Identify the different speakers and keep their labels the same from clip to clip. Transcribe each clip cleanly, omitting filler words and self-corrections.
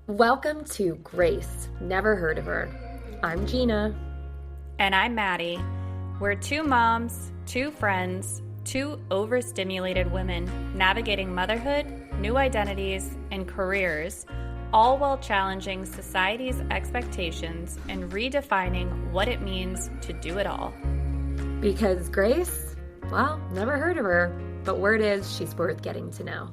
Speaker 1: Welcome to Grace. Never heard of her. I'm Gina.
Speaker 2: And I'm Maddie. We're two moms, two friends, two overstimulated women navigating motherhood, new identities, and careers, all while challenging society's expectations and redefining what it means to do it all.
Speaker 1: Because Grace, well, never heard of her, but word is she's worth getting to know.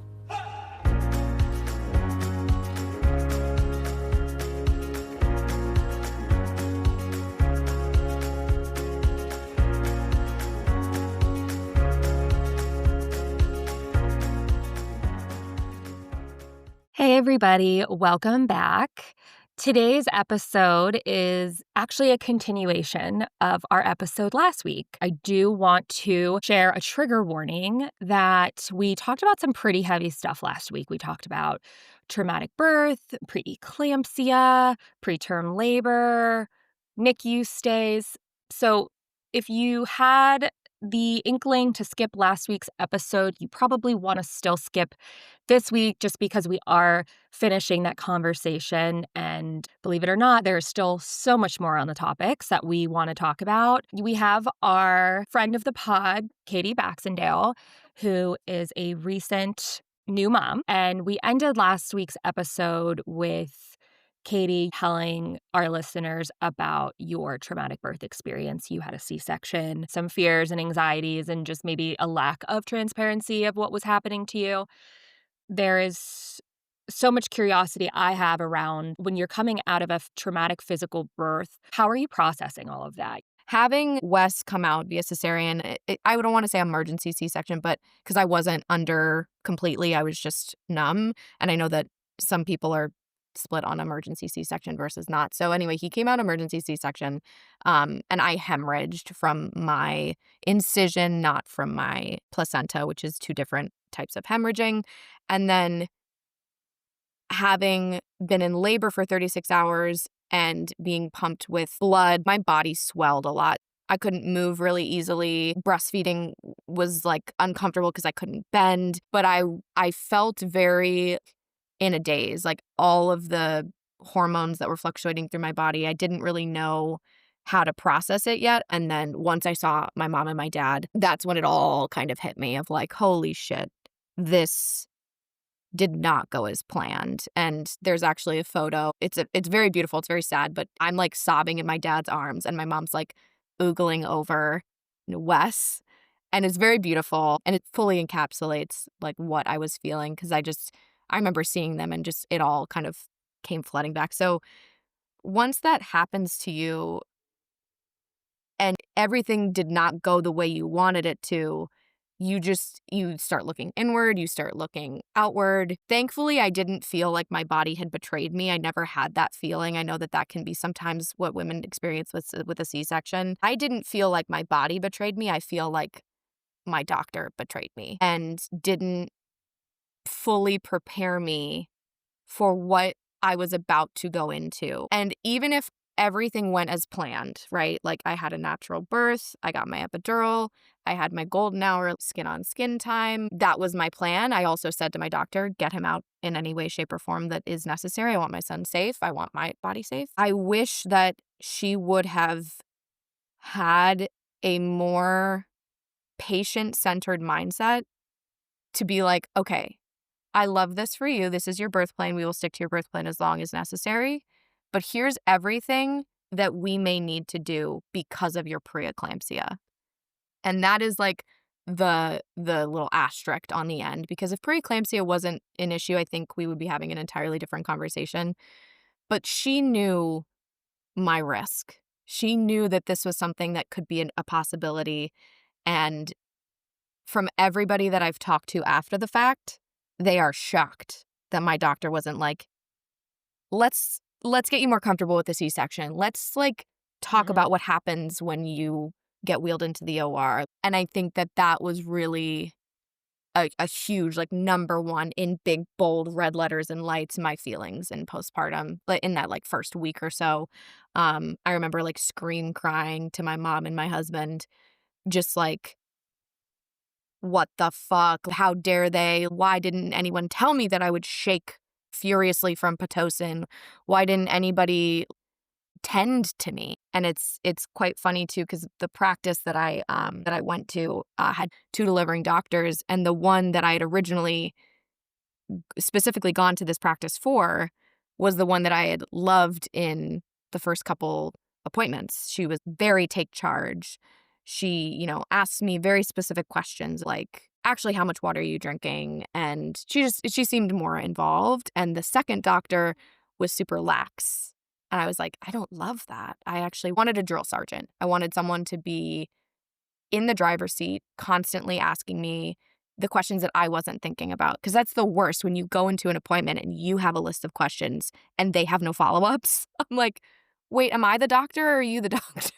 Speaker 1: Hey everybody, welcome back. Today's episode is actually a continuation of our episode last week. I do want to share a trigger warning that we talked about some pretty heavy stuff last week. We talked about traumatic birth, preeclampsia, preterm labor, NICU stays. So if you had the inkling to skip last week's episode, you probably want to still skip this week just because we are finishing that conversation. And believe it or not, there is still so much more on the topics that we want to talk about. We have our friend of the pod, Katie Baxendale, who is a recent new mom. And we ended last week's episode with Katie telling our listeners about your traumatic birth experience. You had a C-section, some fears and anxieties, and just maybe a lack of transparency of what was happening to you. There is so much curiosity I have around when you're coming out of a traumatic physical birth. How are you processing all of that?
Speaker 3: Having Wes come out via cesarean, I don't want to say emergency C-section, but because I wasn't under completely, I was just numb. And I know that some people are split on emergency C-section versus not. So anyway, he came out emergency C-section, and I hemorrhaged from my incision, not from my placenta, which is two different types of hemorrhaging. And then having been in labor for 36 hours and being pumped with blood, my body swelled a lot. I couldn't move really easily. Breastfeeding was like uncomfortable because I couldn't bend, but I felt very in a daze, like all of the hormones that were fluctuating through my body. I didn't really know how to process it yet. And then once I saw my mom and my dad, that's when it all kind of hit me of like, holy shit, this did not go as planned. And there's actually a photo. It's very beautiful. It's very sad, but I'm like sobbing in my dad's arms and my mom's like oogling over Wes. And it's very beautiful. And it fully encapsulates like what I was feeling because I remember seeing them and just it all kind of came flooding back. So once that happens to you and everything did not go the way you wanted it to, you start looking inward, you start looking outward. Thankfully, I didn't feel like my body had betrayed me. I never had that feeling. I know that can be sometimes what women experience with a C-section. I didn't feel like my body betrayed me. I feel like my doctor betrayed me and didn't fully prepare me for what I was about to go into. And even if everything went as planned, right? Like I had a natural birth, I got my epidural, I had my golden hour skin on skin time. That was my plan. I also said to my doctor, get him out in any way, shape, or form that is necessary. I want my son safe. I want my body safe. I wish that she would have had a more patient-centered mindset to be like, okay, I love this for you. This is your birth plan. We will stick to your birth plan as long as necessary. But here's everything that we may need to do because of your preeclampsia. And that is like the little asterisk on the end. Because if preeclampsia wasn't an issue, I think we would be having an entirely different conversation. But she knew my risk. She knew that this was something that could be a possibility. And from everybody that I've talked to after the fact, they are shocked that my doctor wasn't like, let's get you more comfortable with the C-section. Let's like talk about what happens when you get wheeled into the OR. And I think that was really a huge, like number one in big, bold red letters and lights, my feelings in postpartum, like in that like first week or so. I remember like scream crying to my mom and my husband, just like, what the fuck? How dare they? Why didn't anyone tell me that I would shake furiously from Pitocin. Why didn't anybody tend to me? And it's quite funny too, because the practice that I went to had two delivering doctors, and the one that I had originally specifically gone to this practice for was the one that I had loved in the first couple appointments. She was very take charge. She, asked me very specific questions like, actually, how much water are you drinking? And she seemed more involved. And the second doctor was super lax. And I was like, I don't love that. I actually wanted a drill sergeant. I wanted someone to be in the driver's seat, constantly asking me the questions that I wasn't thinking about. Because that's the worst when you go into an appointment and you have a list of questions and they have no follow-ups. I'm like, wait, am I the doctor or are you the doctor?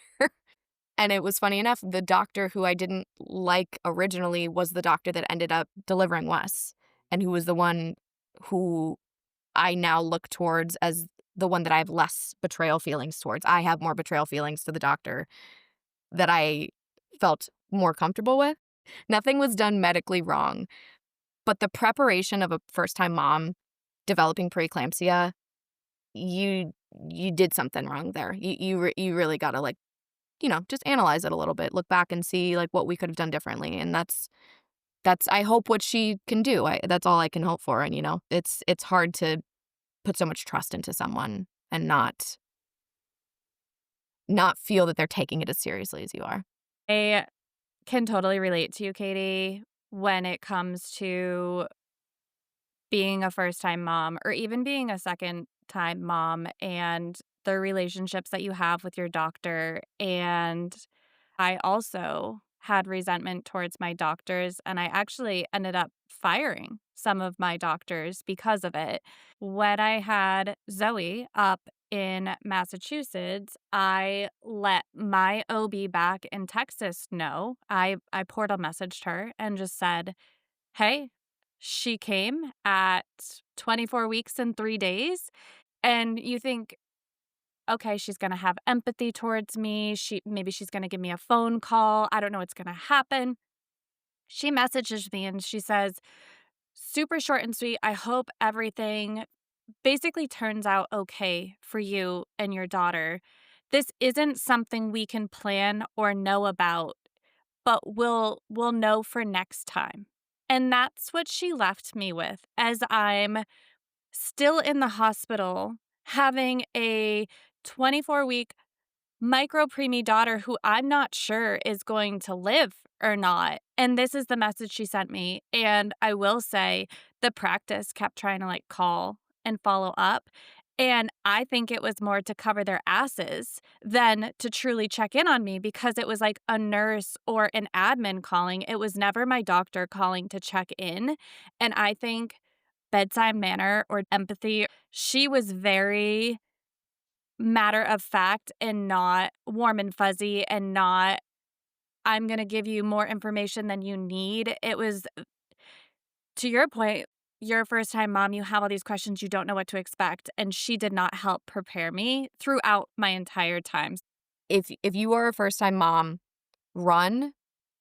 Speaker 3: And it was funny enough, the doctor who I didn't like originally was the doctor that ended up delivering Wes, and who was the one who I now look towards as the one that I have less betrayal feelings towards. I have more betrayal feelings to the doctor that I felt more comfortable with. Nothing was done medically wrong, but the preparation of a first-time mom developing preeclampsia, you did something wrong there. You really got to just analyze it a little bit, look back and see what we could have done differently. And that's I hope what she can do. That's all I can hope for. And it's hard to put so much trust into someone and not feel that they're taking it as seriously as you are.
Speaker 2: I can totally relate to you, Katie, when it comes to being a first-time mom or even being a second-time mom and the relationships that you have with your doctor. And I also had resentment towards my doctors, and I actually ended up firing some of my doctors because of it. When I had Zoe up in Massachusetts, I let my OB back in Texas know. I portal messaged her and just said, hey, she came at 24 weeks and 3 days. And you think, okay, she's going to have empathy towards me. Maybe she's going to give me a phone call. I don't know what's going to happen. She messages me and she says, super short and sweet, I hope everything basically turns out okay for you and your daughter. This isn't something we can plan or know about, but we'll know for next time. And that's what she left me with as I'm still in the hospital having a 24-week micro preemie daughter who I'm not sure is going to live or not. And this is the message she sent me. And I will say the practice kept trying to call and follow up. And I think it was more to cover their asses than to truly check in on me, because it was like a nurse or an admin calling. It was never my doctor calling to check in. And I think bedside manner or empathy, she was very matter of fact and not warm and fuzzy and not, I'm going to give you more information than you need. It was, to your point, you're a first-time mom, you have all these questions, you don't know what to expect, and she did not help prepare me throughout my entire time.
Speaker 3: If you are a first-time mom, run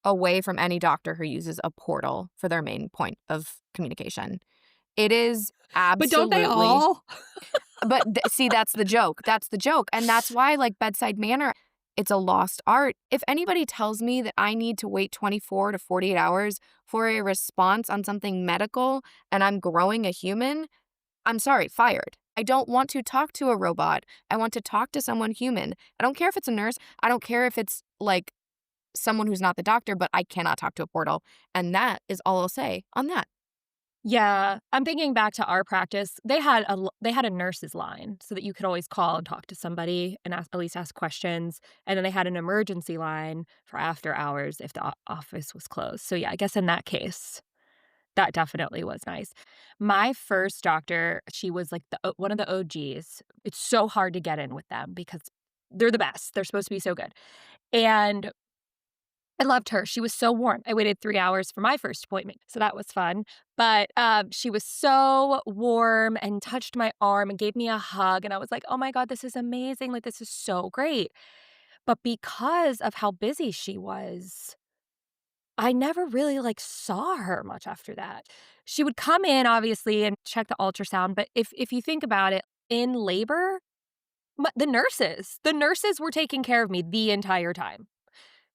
Speaker 3: away from any doctor who uses a portal for their main point of communication. It is
Speaker 1: But don't they
Speaker 3: absolutely.
Speaker 1: all?
Speaker 3: But see, that's the joke. That's the joke. And that's why, bedside manner, it's a lost art. If anybody tells me that I need to wait 24 to 48 hours for a response on something medical and I'm growing a human, I'm sorry, fired. I don't want to talk to a robot. I want to talk to someone human. I don't care if it's a nurse. I don't care if it's someone who's not the doctor, but I cannot talk to a portal. And that is all I'll say on that.
Speaker 1: Yeah, I'm thinking back to our practice. They had a nurse's line so that you could always call and talk to somebody and at least ask questions. And then they had an emergency line for after hours if the office was closed. So yeah, I guess in that case, that definitely was nice. My first doctor, she was one of the OGs. It's so hard to get in with them because they're the best. They're supposed to be so good. And I loved her. She was so warm. I waited 3 hours for my first appointment, so that was fun. But she was so warm and touched my arm and gave me a hug. And I was like, oh my God, this is amazing. This is so great. But because of how busy she was, I never really, saw her much after that. She would come in, obviously, and check the ultrasound, but if you think about it, in labor, the nurses were taking care of me the entire time.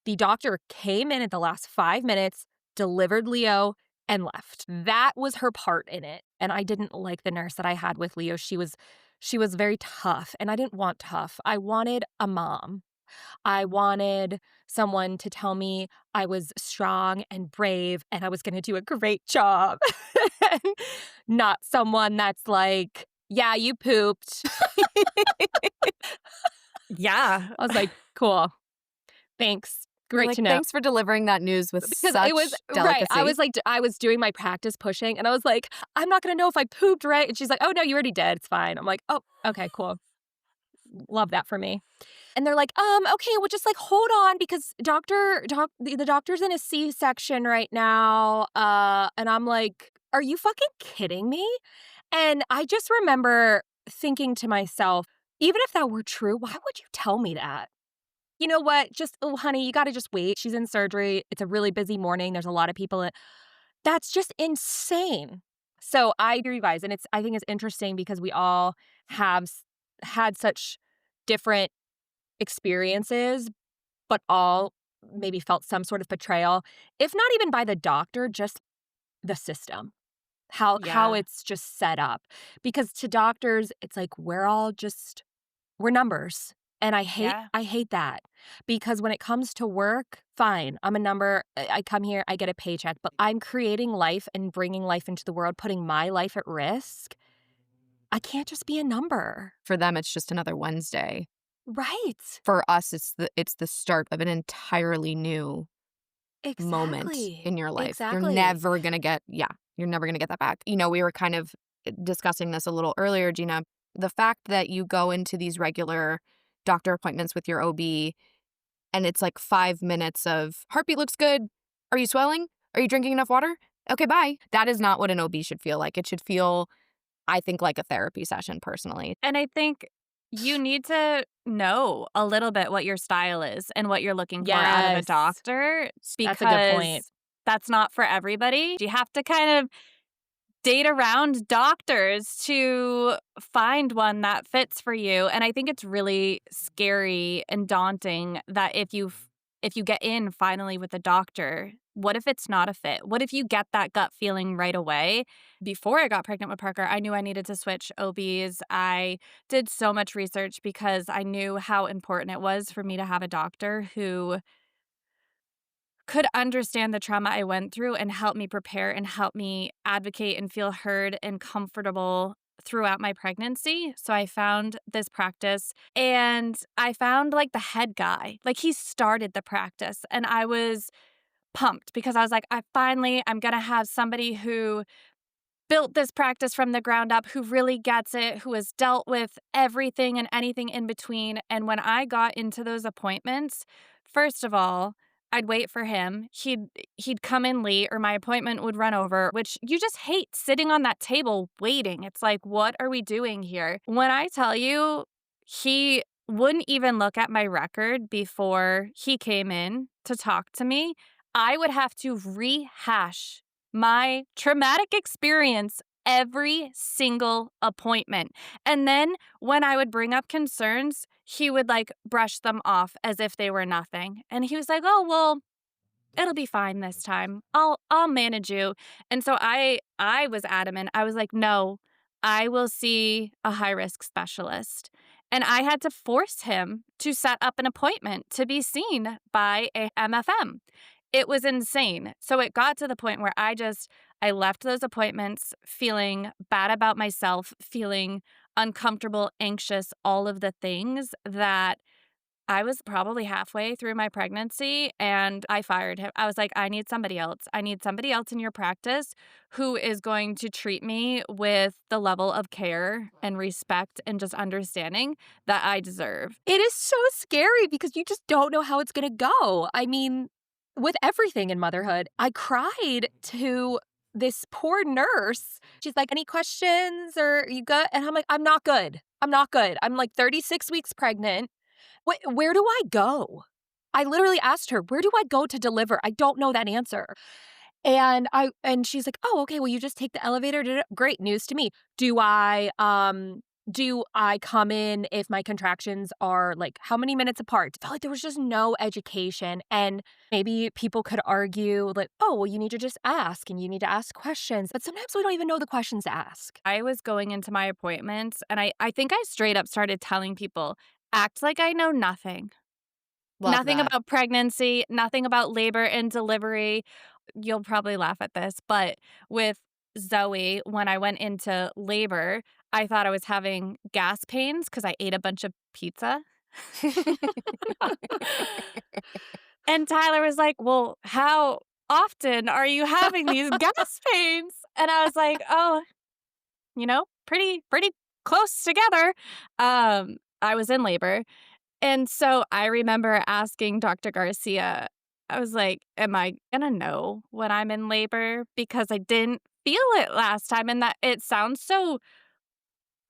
Speaker 1: The doctor came in at the last 5 minutes, delivered Leo, and left. That was her part in it, and I didn't like the nurse that I had with Leo. She was very tough, and I didn't want tough. I wanted a mom. I wanted someone to tell me I was strong and brave and I was gonna do a great job. Not someone that's like, "Yeah, you pooped."
Speaker 2: Yeah.
Speaker 1: I was like, "Cool. Thanks.
Speaker 3: You're
Speaker 1: Great
Speaker 3: like,
Speaker 1: to know."
Speaker 3: thanks for delivering that news with
Speaker 1: Because it was
Speaker 3: such
Speaker 1: right. I
Speaker 3: delicacy.
Speaker 1: was like, I was doing my practice pushing, and I was like, "I'm not gonna know if I pooped right." And she's like, "Oh, no, you already did. It's fine." I'm like, "Oh, okay, cool. Love that for me." And they're like, okay, well, just hold on because the doctor's in a C-section right now." And I'm like, "Are you fucking kidding me?" And I just remember thinking to myself, even if that were true, why would you tell me that? You know what? Just, oh, honey, you got to just wait. She's in surgery. It's a really busy morning. There's a lot of people. That's just insane. So I agree, you guys. And I think it's interesting because we all have had such different experiences, but all maybe felt some sort of betrayal, if not even by the doctor, just the system, how
Speaker 2: Yeah.
Speaker 1: it's just set up. Because to doctors, it's like we're numbers. And
Speaker 2: Yeah.
Speaker 1: I hate that because when it comes to work, fine, I'm a number. I come here, I get a paycheck, but I'm creating life and bringing life into the world, putting my life at risk. I can't just be a number.
Speaker 3: For them, it's just another Wednesday.
Speaker 1: Right.
Speaker 3: For us, it's the start of an entirely new moment
Speaker 1: Exactly.
Speaker 3: in your life.
Speaker 1: Exactly.
Speaker 3: You're never gonna get that back. We were kind of discussing this a little earlier, Gina. The fact that you go into these regular doctor appointments with your OB and it's like 5 minutes of heartbeat looks good. Are you swelling? Are you drinking enough water? Okay, bye. That is not what an OB should feel like. It should feel, I think, like a therapy session personally.
Speaker 2: And I think you need to know a little bit what your style is and what you're looking for out of a
Speaker 1: Yes.
Speaker 2: doctor
Speaker 1: That's a good point.
Speaker 2: because that's not for everybody. You have to kind of date around doctors to find one that fits for you. And I think it's really scary and daunting that if you get in finally with a doctor, what if it's not a fit? What if you get that gut feeling right away? Before I got pregnant with Parker, I knew I needed to switch OBs. I did so much research because I knew how important it was for me to have a doctor who could understand the trauma I went through and help me prepare and help me advocate and feel heard and comfortable throughout my pregnancy. So I found this practice and I found the head guy. He started the practice and I was pumped because I was like, I'm going to have somebody who built this practice from the ground up, who really gets it, who has dealt with everything and anything in between. And when I got into those appointments, first of all, I'd wait for him. He'd come in late or my appointment would run over, which you just hate sitting on that table waiting. It's like, what are we doing here? When I tell you, he wouldn't even look at my record before he came in to talk to me. I would have to rehash my traumatic experience every single appointment. And then when I would bring up concerns, he would brush them off as if they were nothing. And he was like, "Oh, well, it'll be fine this time. I'll manage you." And so I was adamant. I was like, "No, I will see a high-risk specialist." And I had to force him to set up an appointment to be seen by a MFM. It was insane. So it got to the point where I left those appointments feeling bad about myself, feeling uncomfortable, anxious, all of the things that I was probably halfway through my pregnancy and I fired him. I was like, I need somebody else. I need somebody else in your practice who is going to treat me with the level of care and respect and just understanding that I deserve.
Speaker 1: It is so scary because you just don't know how it's gonna go. I mean, with everything in motherhood, I cried to this poor nurse. She's like, "Any questions or you good?" And I'm like, "I'm not good. I'm not good. I'm 36 weeks pregnant. Where do I go?" I literally asked her, "Where do I go to deliver? I don't know that answer." And she's like, "Oh, okay, well, you just take the elevator to great, news to me. Do I come in if my contractions are, like, how many minutes apart?" Felt like there was just no education, and maybe people could argue, like, "Oh, well, you need to just ask, and you need to ask questions," but sometimes we don't even know the questions to ask.
Speaker 2: I was going into my appointments and I think I straight up started telling people, act like I know nothing.
Speaker 3: Love
Speaker 2: Nothing
Speaker 3: that.
Speaker 2: about pregnancy, nothing about labor and delivery. You'll probably laugh at this, but with Zoe, when I went into labor, I thought I was having gas pains because I ate a bunch of pizza. And Tyler was like, "Well, how often are you having these gas pains?" And I was like, "Oh, pretty close together." I was in labor. And so I remember asking Dr. Garcia, I was like, "Am I gonna know when I'm in labor? Because I didn't feel it last time." And that it sounds so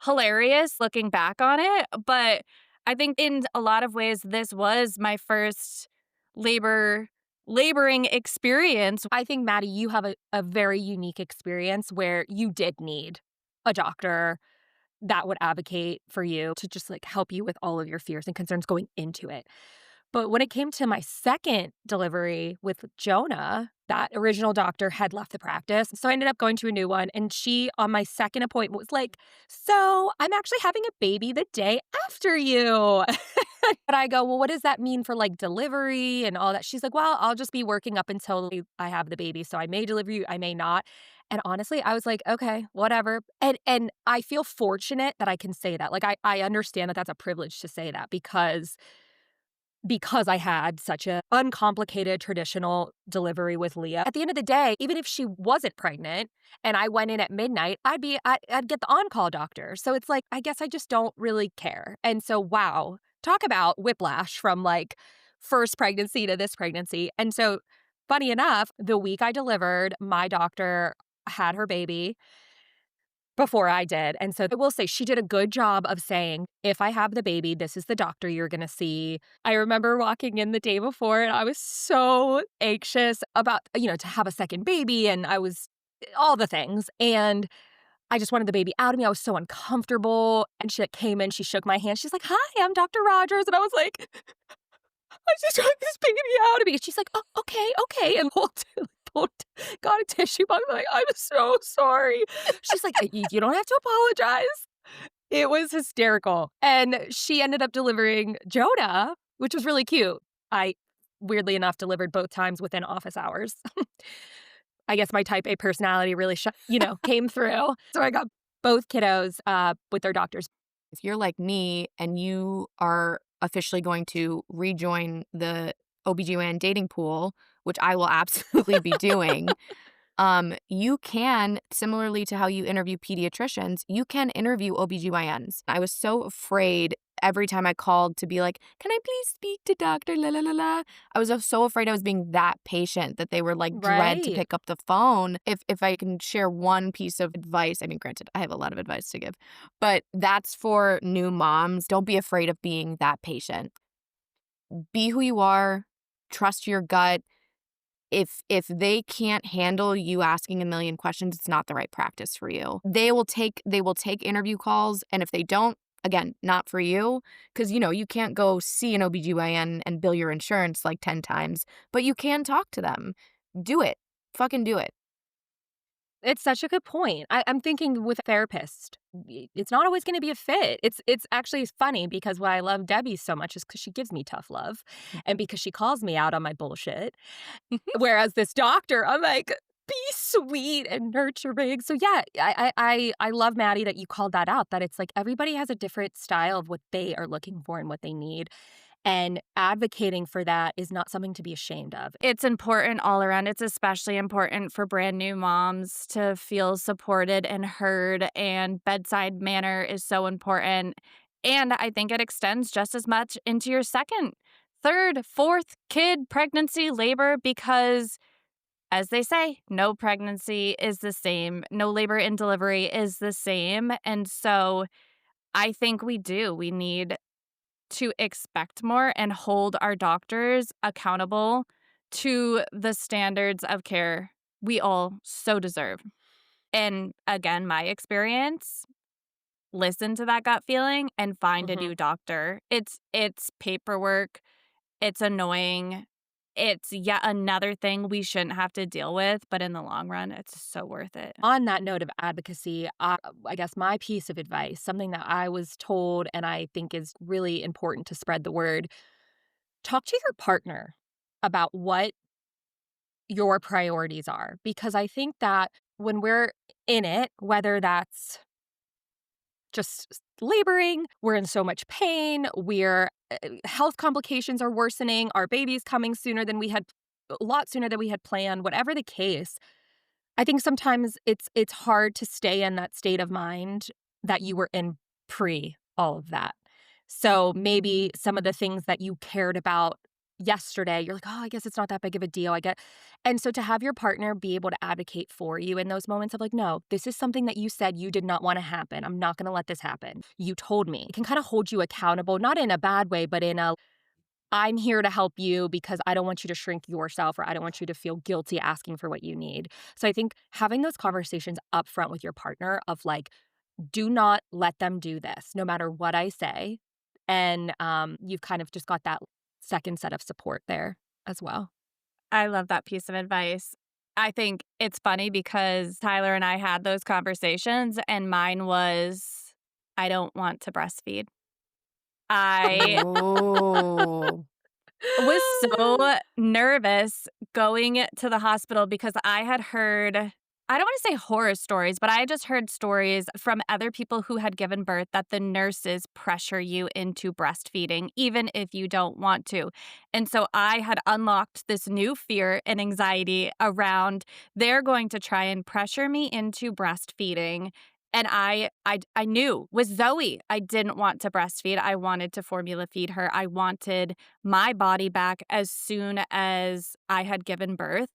Speaker 2: hilarious looking back on it, but I think in a lot of ways, this was my first laboring experience.
Speaker 1: I think, Maddie, you have a very unique experience where you did need a doctor that would advocate for you to just, like, help you with all of your fears and concerns going into it. But when it came to my second delivery with Jonah, that original doctor had left the practice. So I ended up going to a new one. And she, on my second appointment, was like, "So I'm actually having a baby the day after you." But I go, "Well, what does that mean for, like, delivery and all that?" She's like, "Well, I'll just be working up until I have the baby. So I may deliver you, I may not." And honestly, I was like, "Okay, whatever." And I feel fortunate that I can say that. Like, I understand that that's a privilege to say that because I had such a uncomplicated traditional delivery with Leah. At the end of the day, even if she wasn't pregnant and I went in at midnight, I'd get the on-call doctor. So it's like, I guess I just don't really care. And so, wow, talk about whiplash from, like, first pregnancy to this pregnancy. And so, funny enough, the week I delivered, my doctor had her baby before I did. And so I will say she did a good job of saying, "If I have the baby, this is the doctor you're going to see." I remember walking in the day before and I was so anxious about, to have a second baby, and I was all the things. And I just wanted the baby out of me. I was so uncomfortable. And she, like, came in, she shook my hand. She's like, "Hi, I'm Dr. Rogers." And I was like, "I just want this baby out of me." She's like, "Oh, okay, okay." And pulled, got a tissue box. I'm like, "I'm so sorry." She's like, You don't have to apologize." It was hysterical. And she ended up delivering Jonah, which was really cute. I, weirdly enough, delivered both times within office hours. I guess my type A personality really, came through. So I got both kiddos with their doctors.
Speaker 3: If you're like me and you are officially going to rejoin the OBGYN dating pool, which I will absolutely be doing, you can, similarly to how you interview pediatricians, you can interview OBGYNs. I was so afraid every time I called to be like, "Can I please speak to Dr. La La La La?" I was so afraid I was being that patient that they were like dread to
Speaker 1: Right.
Speaker 3: pick up the phone. If I can share one piece of advice, I mean, granted, I have a lot of advice to give, but that's for new moms. Don't be afraid of being that patient. Be who you are, trust your gut. If they can't handle you asking a million questions, it's not the right practice for you. They will take interview calls, and if they don't, again, not for you, because you can't go see an OBGYN and bill your insurance like 10 times, but you can talk to them. Do it. Fucking do it.
Speaker 1: It's such a good point. I'm thinking with a therapist, it's not always going to be a fit. It's actually funny because why I love Debbie so much is because she gives me tough love, and because she calls me out on my bullshit. Whereas this doctor, I'm like, be sweet and nurturing. So yeah, I love, Maddie, that you called that out. That it's like everybody has a different style of what they are looking for and what they need. And advocating for that is not something to be ashamed of.
Speaker 2: It's important all around. It's especially important for brand new moms to feel supported and heard, and bedside manner is so important. And I think it extends just as much into your second, third, fourth kid, pregnancy, labor, because as they say, no pregnancy is the same. No labor and delivery is the same. And so I think we need
Speaker 3: to expect more and hold our doctors accountable to the standards of care we all so deserve. And again, my experience, listen to that gut feeling and find a new doctor. It's paperwork. It's annoying. It's yet another thing we shouldn't have to deal with, but in the long run, it's so worth it.
Speaker 1: On that note of advocacy, I guess my piece of advice, something that I was told and I think is really important to spread the word, talk to your partner about what your priorities are. Because I think that when we're in it, whether that's just laboring, we're in so much pain, health complications are worsening, our baby's coming a lot sooner than we had planned, whatever the case, I think sometimes it's hard to stay in that state of mind that you were in pre all of that. So maybe some of the things that you cared about yesterday, you're like, oh, I guess it's not that big of a deal. And so to have your partner be able to advocate for you in those moments of like, no, this is something that you said you did not want to happen. I'm not going to let this happen. You told me. It can kind of hold you accountable, not in a bad way, but in a I'm here to help you because I don't want you to shrink yourself or I don't want you to feel guilty asking for what you need. So I think having those conversations up front with your partner of like, do not let them do this no matter what I say. And you've kind of just got that second set of support there as well.
Speaker 3: I love that piece of advice. I think it's funny because Tyler and I had those conversations and mine was, I don't want to breastfeed. I
Speaker 1: Oh.
Speaker 3: was so nervous going to the hospital because I had heard, I don't want to say horror stories, but I had just heard stories from other people who had given birth that the nurses pressure you into breastfeeding, even if you don't want to. And so I had unlocked this new fear and anxiety around they're going to try and pressure me into breastfeeding. And I knew with Zoe, I didn't want to breastfeed. I wanted to formula feed her. I wanted my body back as soon as I had given birth.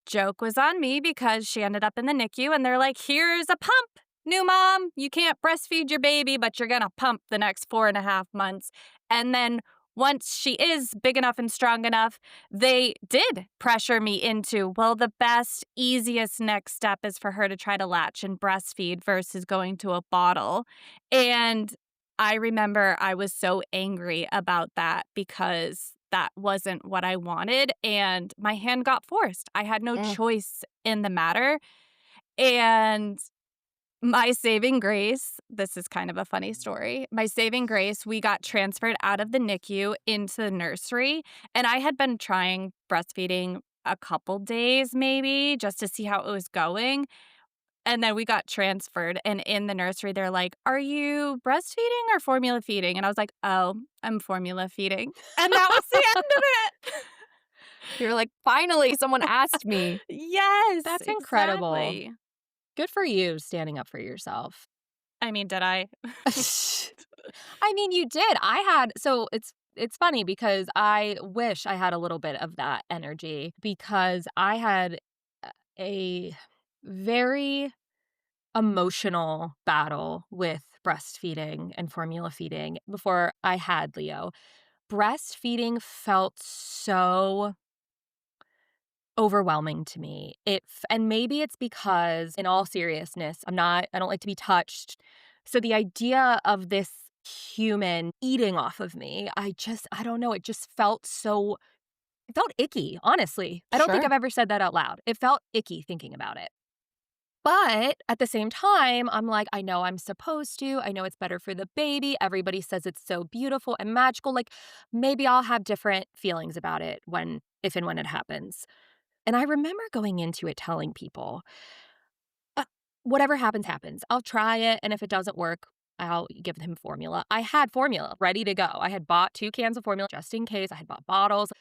Speaker 3: Joke was on me because she ended up in the NICU and they're like, here's a pump. New mom, you can't breastfeed your baby, but you're going to pump the next 4.5 months. And then once she is big enough and strong enough, they did pressure me into, well, the best, easiest next step is for her to try to latch and breastfeed versus going to a bottle. And I remember I was so angry about that because that wasn't what I wanted. And my hand got forced. I had no choice in the matter. And my saving grace, this is kind of a funny story. My saving grace, we got transferred out of the NICU into the nursery. And I had been trying breastfeeding a couple days maybe just to see how it was going. And then we got transferred. And in the nursery, they're like, are you breastfeeding or formula feeding? And I was like, oh, I'm formula feeding. And that was the end of it. You're like, finally, someone asked me.
Speaker 2: Yes,
Speaker 1: That's incredible.
Speaker 2: exactly.
Speaker 1: Good for you standing up for yourself.
Speaker 2: I mean, did I?
Speaker 1: I mean, you did. So it's funny because I wish I had a little bit of that energy because I had a very emotional battle with breastfeeding and formula feeding before I had Leo. Breastfeeding felt so overwhelming to me. And maybe it's because, in all seriousness, I don't like to be touched. So the idea of this human eating off of me, I don't know, it felt icky, honestly. I don't think
Speaker 3: Sure.
Speaker 1: I've ever said that out loud. It felt icky thinking about it. But at the same time, I'm like, I know I'm supposed to. I know it's better for the baby. Everybody says it's so beautiful and magical. Like, maybe I'll have different feelings about it if and when it happens. And I remember going into it telling people, whatever happens, happens. I'll try it. And if it doesn't work, I'll give him formula. I had formula ready to go. I had bought 2 cans of formula just in case. I had bought bottles.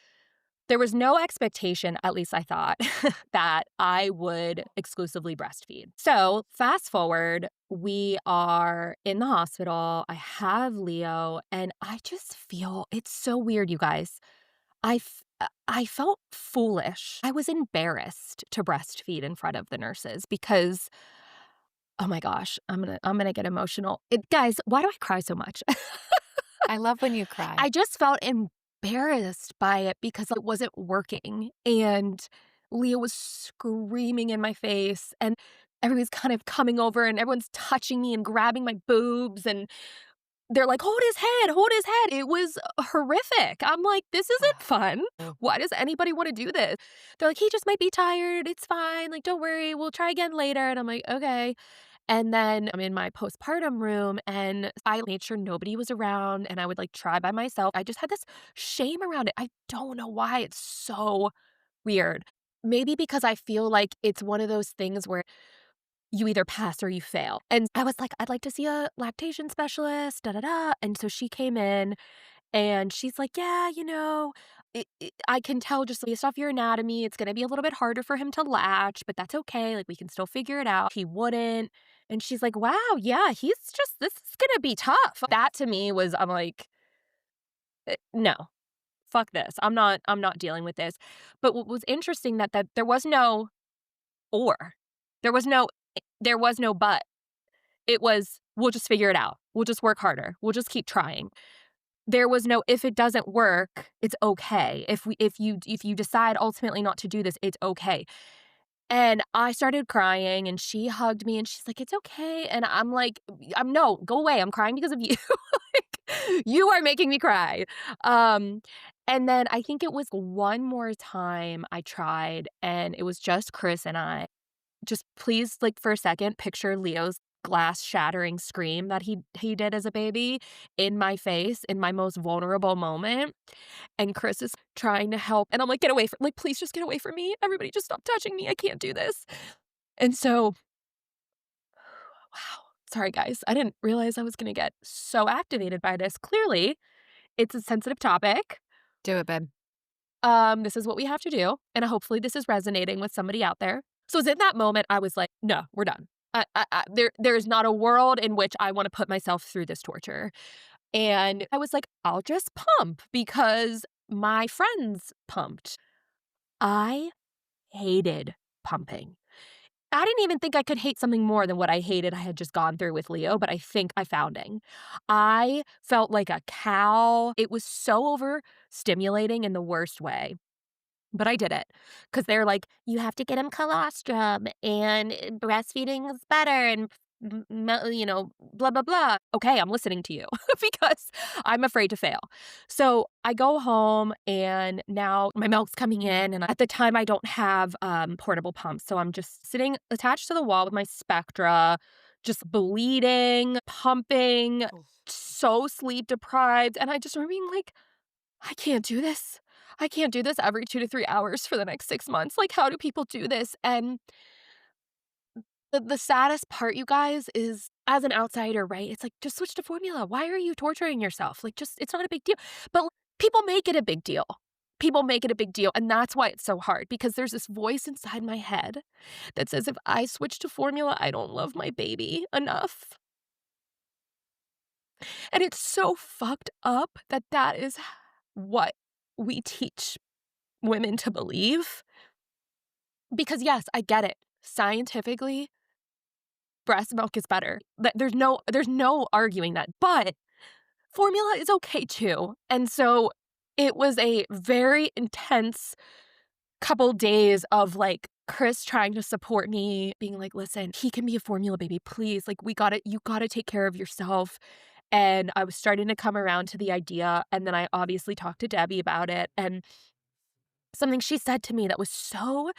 Speaker 1: There was no expectation, at least I thought, that I would exclusively breastfeed. So fast forward, we are in the hospital. I have Leo, and I just feel it's so weird, you guys. I felt foolish. I was embarrassed to breastfeed in front of the nurses because, oh my gosh, I'm gonna get emotional. Guys, why do I cry so much?
Speaker 3: I love when you cry.
Speaker 1: I just felt embarrassed by it because it wasn't working, and Leah was screaming in my face, and everybody's kind of coming over, and everyone's touching me and grabbing my boobs, and they're like, "Hold his head, hold his head." It was horrific. I'm like, "This isn't fun. Why does anybody wanna do this?" They're like, "He just might be tired. It's fine. Like, don't worry. We'll try again later." And I'm like, "Okay." And then I'm in my postpartum room, and I made sure nobody was around, and I would, like, try by myself. I just had this shame around it. I don't know why. It's so weird. Maybe because I feel like it's one of those things where you either pass or you fail. And I was like, "I'd like to see a lactation specialist, da da da." And so she came in and she's like, "Yeah, I can tell just based off your anatomy, it's gonna be a little bit harder for him to latch, but that's okay. Like, we can still figure it out." He wouldn't. And she's like, "Wow, yeah, this is gonna be tough." That to me was, I'm like, No, fuck this. I'm not dealing with this." But what was interesting that there was no or. There was no there was no but. It was, "We'll just figure it out. We'll just work harder. We'll just keep trying." There was no, "If it doesn't work, it's okay. If you decide ultimately not to do this, it's okay." And I started crying, and she hugged me, and she's like, "It's okay." And I'm like, No, go away. I'm crying because of you." Like, you are making me cry." Um, and then I think it was one more time I tried, and it was just Chris and I. Just please, like, for a second, picture Leo's glass shattering scream that he did as a baby in my face in my most vulnerable moment, and Chris is trying to help, and I'm like, please just get away from me. Everybody just stop touching me. I can't do this." And so wow. Sorry, guys. I didn't realize I was gonna get so activated by this. Clearly, it's a sensitive topic.
Speaker 3: Do it, babe.
Speaker 1: This is what we have to do, and hopefully this is resonating with somebody out there. So it's in that moment I was like, "No, we're done. There is not a world in which I wanna put myself through this torture." And I was like, "I'll just pump because my friends pumped." I hated pumping. I didn't even think I could hate something more than what I hated I had just gone through with Leo, but I think I founding. I felt like a cow. It was so overstimulating in the worst way. But I did it because 'cause they're like, "You have to get him colostrum, and breastfeeding is better, and blah, blah, blah." Okay, I'm listening to you because I'm afraid to fail. So I go home, and now my milk's coming in, and at the time, I don't have, portable pumps, so I'm just sitting attached to the wall with my Spectra, just bleeding, pumping, so sleep deprived, and I just remember being like, "I can't do this. I can't do this every 2 to 3 hours for the next 6 months. Like, how do people do this?" And the saddest part, you guys, is as an outsider, right? It's like, just switch to formula. Why are you torturing yourself? Like, just it's not a big deal. But people make it a big deal. People make it a big deal, and that's why it's so hard because there's this voice inside my head that says if I switch to formula, I don't love my baby enough. And it's so fucked up that that is what we teach women to believe. Because yes, I get it. Scientifically, breast milk is better. There's no arguing that. But formula is okay too. And so it was a very intense couple days of like Chris trying to support me, being like, "Listen, he can be a formula baby, please. Like you gotta take care of yourself." And I was starting to come around to the idea. And then I obviously talked to Debbie about it. And something she said to me that was so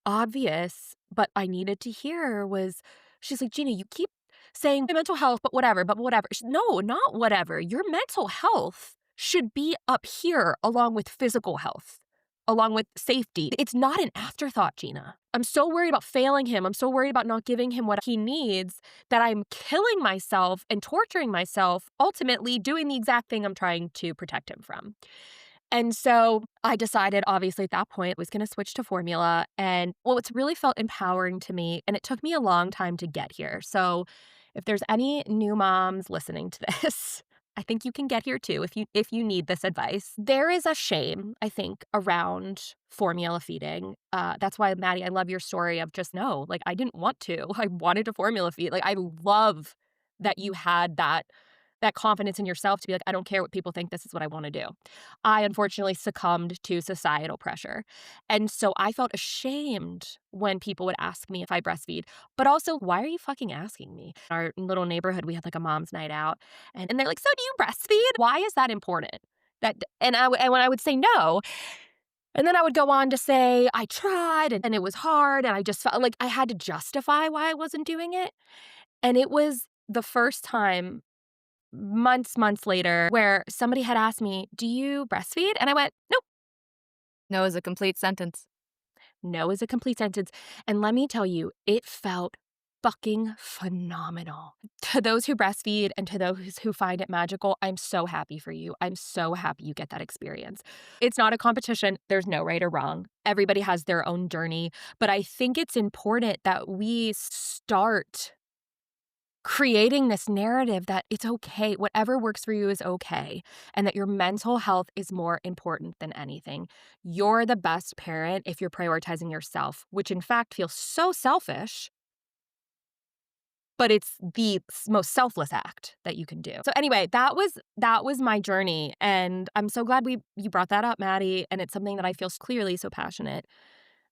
Speaker 1: obvious, but I needed to hear was, she's like, "Gina, you keep saying mental health, but whatever, but whatever." No, not whatever. Your mental health should be up here along with physical health, along with safety. It's not an afterthought, Gina. I'm so worried about failing him. I'm so worried about not giving him what he needs that I'm killing myself and torturing myself, ultimately doing the exact thing I'm trying to protect him from. And so I decided, obviously, at that point, was going to switch to formula. And well, it's really felt empowering to me. And it took me a long time to get here. So if there's any new moms listening to this, I think you can get here too if you need this advice. There is a shame, I think, around formula feeding. That's why, Maddie, I love your story of just no, like I didn't want to. I wanted to formula feed. Like I love that you had that that confidence in yourself to be like, I don't care what people think, this is what I want to do. I unfortunately succumbed to societal pressure. And so I felt ashamed when people would ask me if I breastfeed, but also, why are you fucking asking me? Our little neighborhood, we had like a mom's night out, and they're like, so do you breastfeed? Why is that important? And when I would say no, and then I would go on to say, I tried and it was hard, and I just felt like I had to justify why I wasn't doing it. And it was the first time months later where somebody had asked me, do you breastfeed? And I went, nope.
Speaker 3: No is a complete sentence.
Speaker 1: No is a complete sentence. And let me tell you, it felt fucking phenomenal. To those who breastfeed and to those who find it magical, I'm so happy for you. I'm so happy you get that experience. It's not a competition. There's no right or wrong. Everybody has their own journey. But I think it's important that we start creating this narrative that it's okay, whatever works for you is okay, and that your mental health is more important than anything. You're the best parent if you're prioritizing yourself, which in fact feels so selfish, but it's the most selfless act that you can do. So anyway, that was my journey, and I'm so glad you brought that up, Maddie, and it's something that I feel clearly so passionate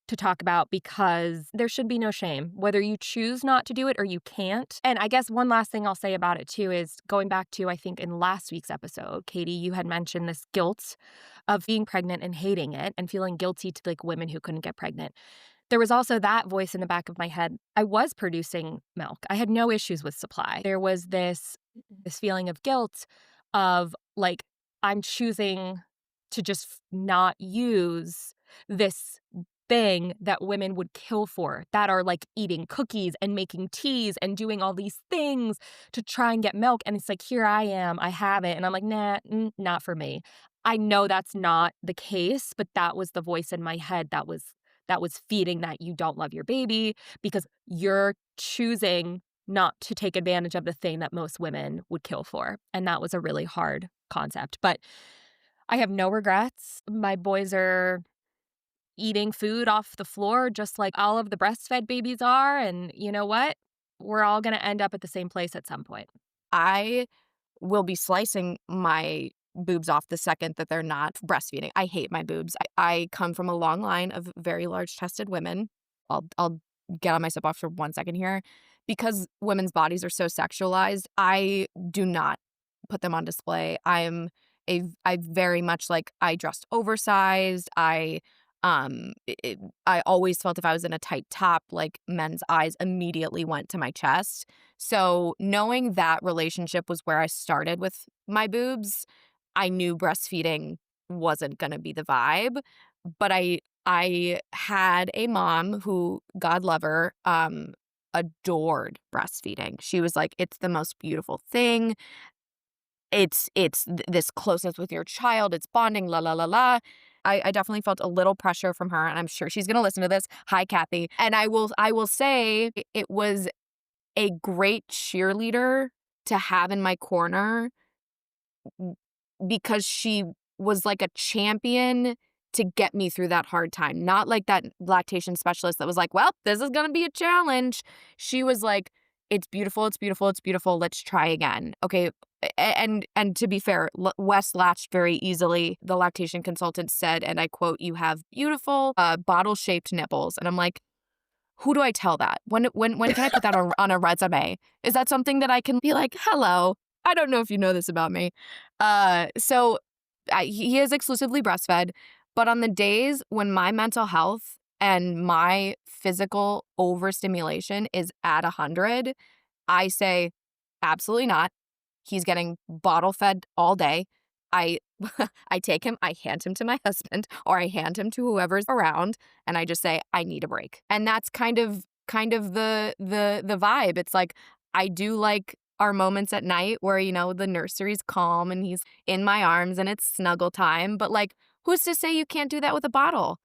Speaker 1: to talk about, because there should be no shame, whether you choose not to do it or you can't. And I guess one last thing I'll say about it too is going back to, I think in last week's episode, Katie, you had mentioned this guilt of being pregnant and hating it and feeling guilty to like women who couldn't get pregnant. There was also that voice in the back of my head. I was producing milk. I had no issues with supply. There was this feeling of guilt of like, I'm choosing to just not use this thing that women would kill for, that are like eating cookies and making teas and doing all these things to try and get milk. And it's like, here I am, I have it. And I'm like, nah, not for me. I know that's not the case, but that was the voice in my head that was feeding that you don't love your baby because you're choosing not to take advantage of the thing that most women would kill for. And that was a really hard concept. But I have no regrets. My boys are eating food off the floor just like all of the breastfed babies are. And you know what? We're all going to end up at the same place at some point.
Speaker 3: I will be slicing my boobs off the second that they're not breastfeeding. I hate my boobs. I come from a long line of very large chested women. I'll get on my soapbox for 1 second here. Because women's bodies are so sexualized, I do not put them on display. I very much like, I dressed oversized. I always felt if I was in a tight top, like men's eyes immediately went to my chest. So knowing that relationship was where I started with my boobs, I knew breastfeeding wasn't going to be the vibe. But I had a mom who, God love her, adored breastfeeding. She was like, it's the most beautiful thing. It's this closeness with your child. It's bonding, la, la, la, la. I definitely felt a little pressure from her, and I'm sure she's going to listen to this. Hi, Kathy. And I will say it was a great cheerleader to have in my corner because she was like a champion to get me through that hard time. Not like that lactation specialist that was like, well, this is going to be a challenge. She was like, it's beautiful, it's beautiful, it's beautiful. Let's try again. Okay. And to be fair, Wes latched very easily. The lactation consultant said, and I quote, "You have beautiful bottle-shaped nipples." And I'm like, who do I tell that? When can I put that on a resume? Is that something that I can be like, hello, I don't know if you know this about me. So he is exclusively breastfed. But on the days when my mental health and my physical overstimulation is at 100, I say, absolutely not. He's getting bottle fed all day. I take him, I hand him to my husband, or I hand him to whoever's around, and I just say, I need a break. And that's kind of the vibe. It's like, I do like our moments at night where, you know, the nursery's calm and he's in my arms and it's snuggle time. But like, who's to say you can't do that with a bottle?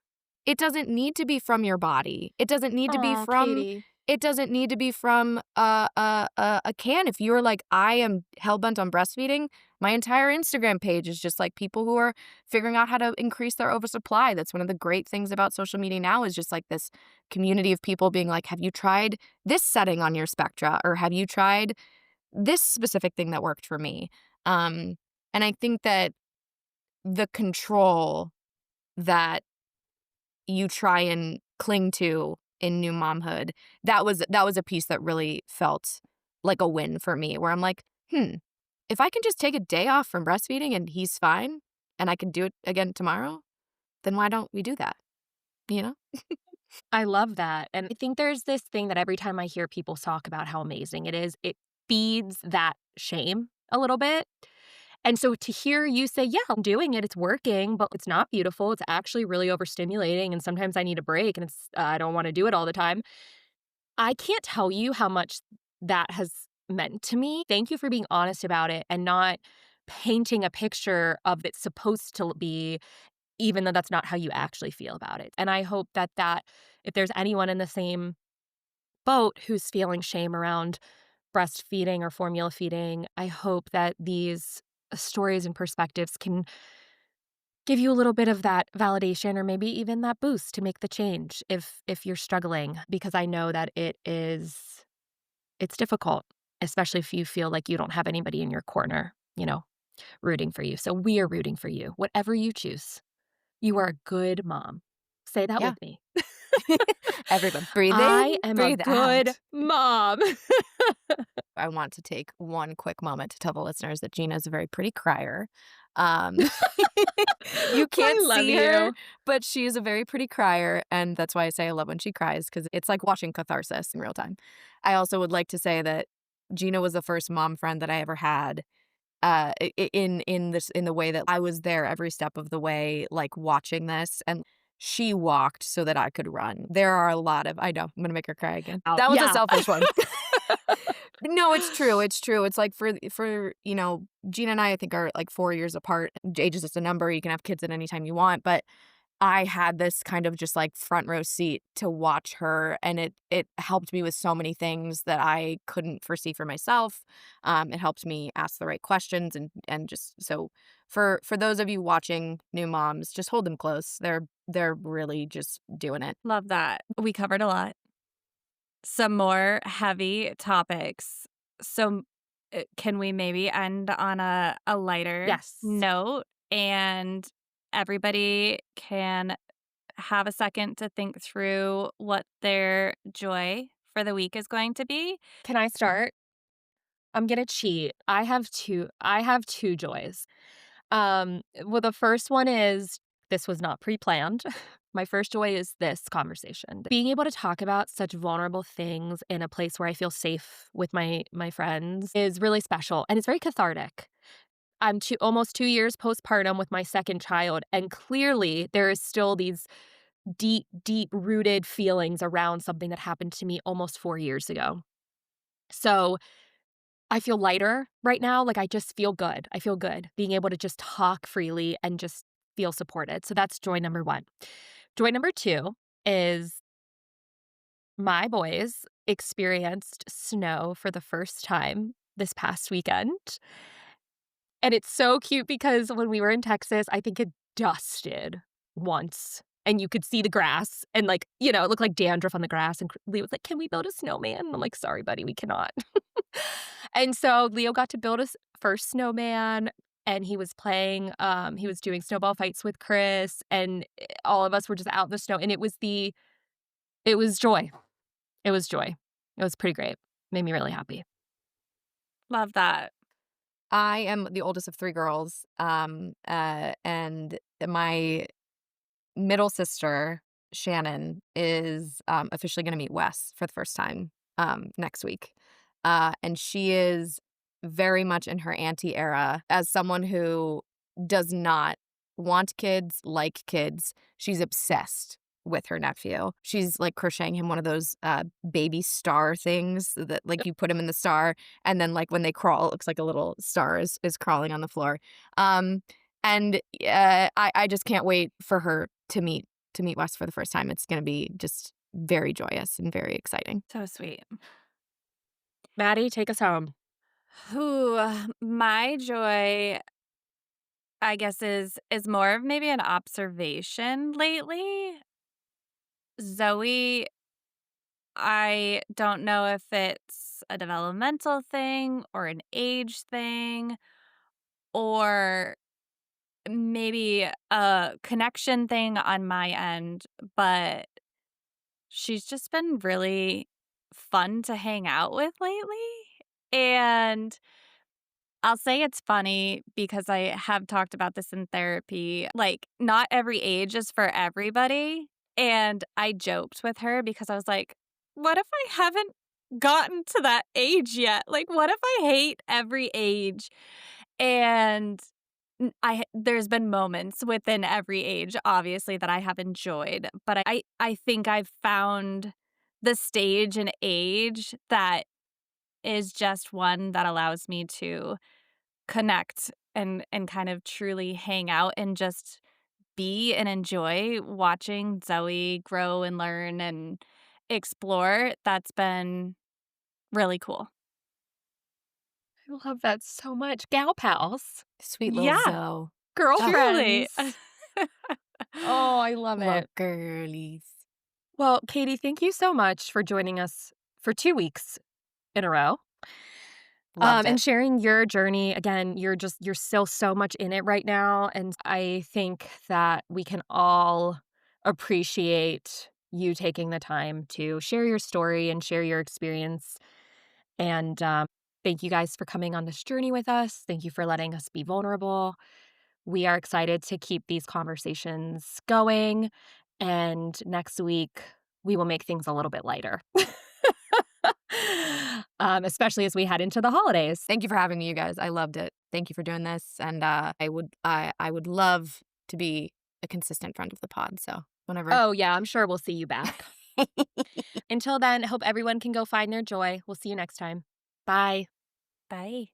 Speaker 3: It doesn't need to be from your body. It doesn't need to be from
Speaker 1: Katie.
Speaker 3: It doesn't need to be from a can. If you are like, I am hellbent on breastfeeding, my entire Instagram page is just like people who are figuring out how to increase their oversupply. That's one of the great things about social media now, is just like this community of people being like, have you tried this setting on your Spectra? Or have you tried this specific thing that worked for me. And I think that the control that you try and cling to in new momhood, that was a piece that really felt like a win for me, where I'm like, if I can just take a day off from breastfeeding and he's fine and I can do it again tomorrow, then why don't we do that? You know?
Speaker 1: I love that. And I think there's this thing that every time I hear people talk about how amazing it is, it feeds that shame a little bit. And so to hear you say, yeah, I'm doing it, it's working, but it's not beautiful. It's actually really overstimulating. And sometimes I need a break and I don't want to do it all the time. I can't tell you how much that has meant to me. Thank you for being honest about it and not painting a picture of it's supposed to be, even though that's not how you actually feel about it. And I hope that if there's anyone in the same boat who's feeling shame around breastfeeding or formula feeding, I hope that these stories and perspectives can give you a little bit of that validation or maybe even that boost to make the change if you're struggling, because I know that it's difficult, especially if you feel like you don't have anybody in your corner, rooting for you. So we are rooting for you, whatever you choose. You are a good mom. Say that
Speaker 3: Yeah.
Speaker 1: with me.
Speaker 3: Everyone, breathe
Speaker 1: I
Speaker 3: in,
Speaker 1: am a
Speaker 3: breathe
Speaker 1: good
Speaker 3: out.
Speaker 1: mom.
Speaker 3: I want to take one quick moment to tell the listeners that Gina is a very pretty crier. Um, you can't
Speaker 1: I love
Speaker 3: see her,
Speaker 1: you.
Speaker 3: but she is a very pretty crier, and that's why I say I love when she cries, because it's like watching catharsis in real time. I also would like to say that Gina was the first mom friend that I ever had, in the way that I was there every step of the way, like, watching this, and she walked so that I could run. There are a lot of I know, I'm gonna make her cry again.
Speaker 1: Oh,
Speaker 3: That was a
Speaker 1: yeah.
Speaker 3: selfish one. No, it's true, it's true. It's like for, Gina and I think, are, like, 4 years apart. Age is just a number, you can have kids at any time you want, but I had this kind of just, like, front row seat to watch her, and it helped me with so many things that I couldn't foresee for myself. It helped me ask the right questions, and just so for those of you watching new moms, just hold them close. They're really just doing it.
Speaker 2: Love that. We covered a lot. Some more heavy topics. So, can we maybe end on a lighter
Speaker 1: Yes.
Speaker 2: note and everybody can have a second to think through what their joy for the week is going to be?
Speaker 1: Can I start? I'm gonna cheat. I have two joys. Well, the first one is this was not pre-planned. My first joy is this conversation. Being able to talk about such vulnerable things in a place where I feel safe with my friends is really special, and it's very cathartic. I'm almost 2 years postpartum with my second child, and clearly there is still these deep, deep rooted feelings around something that happened to me almost 4 years ago. So I feel lighter right now, like, I just feel good. I feel good being able to just talk freely and just feel supported. So that's joy number 1. Joy number 2 is my boys experienced snow for the first time this past weekend, and it's so cute because when we were in Texas, I think it dusted once, and you could see the grass and, like, it looked like dandruff on the grass, and Leo was like, "Can we build a snowman?" And I'm like, "Sorry, buddy, we cannot." And so Leo got to build his first snowman, and he was playing, he was doing snowball fights with Chris, and all of us were just out in the snow, and it was joy. It was joy. It was pretty great. Made me really happy.
Speaker 2: Love that.
Speaker 3: I am the oldest of 3 girls, and my middle sister, Shannon, is, officially gonna meet Wes for the first time, next week. And she is very much in her auntie era. As someone who does not want kids, like kids, she's obsessed with her nephew. She's, like, crocheting him one of those, baby star things that, like, you put him in the star, and then, like, when they crawl, it looks like a little star is crawling on the floor. And, I just can't wait for her to meet Wes for the first time. It's gonna be just very joyous and very exciting.
Speaker 2: So sweet.
Speaker 1: Maddie, take us home.
Speaker 2: Who my joy, I guess, is more of maybe an observation lately. Zoe, I don't know if it's it's a developmental thing or an age thing or maybe a connection thing on my end, but she's just been really fun to hang out with lately. And I'll say it's funny because I have talked about this in therapy. Like, not every age is for everybody. And I joked with her because I was like, what if I haven't gotten to that age yet? Like, what if I hate every age? And there's been moments within every age, obviously, that I have enjoyed. But I think I've found the stage and age that is just one that allows me to connect and kind of truly hang out and just be and enjoy watching Zoe grow and learn and explore. That's been really cool.
Speaker 1: I love that so much. Gal pals.
Speaker 3: Sweet little
Speaker 2: Yeah.
Speaker 3: Zoe.
Speaker 1: Girlfriends.
Speaker 2: Truly.
Speaker 1: Oh, I love
Speaker 3: Love
Speaker 1: it.
Speaker 3: girlies.
Speaker 1: Well, Katie, thank you so much for joining us for 2 weeks in a row.
Speaker 3: Loved
Speaker 1: And
Speaker 3: it.
Speaker 1: sharing your journey. Again, you're still so much in it right now. And I think that we can all appreciate you taking the time to share your story and share your experience. And thank you guys for coming on this journey with us. Thank you for letting us be vulnerable. We are excited to keep these conversations going. And next week, we will make things a little bit lighter. Especially as we head into the holidays.
Speaker 3: Thank you for having me, you guys. I loved it. Thank you for doing this. And I would love to be a consistent friend of the pod. So whenever.
Speaker 1: Oh, yeah, I'm sure we'll see you back. Until then, hope everyone can go find their joy. We'll see you next time. Bye.
Speaker 2: Bye.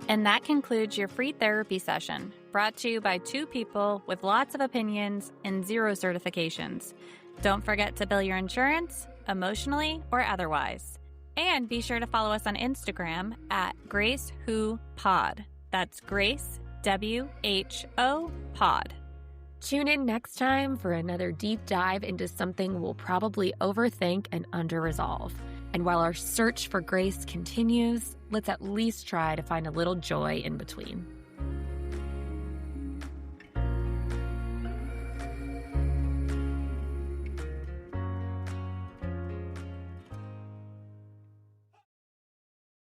Speaker 2: And that concludes your free therapy session, brought to you by two people with lots of opinions and 0 certifications. Don't forget to bill your insurance, emotionally or otherwise. And be sure to follow us on Instagram at GraceWhoPod. That's Grace, WHO Pod.
Speaker 1: Tune in next time for another deep dive into something we'll probably overthink and under-resolve. And while our search for grace continues, let's at least try to find a little joy in between.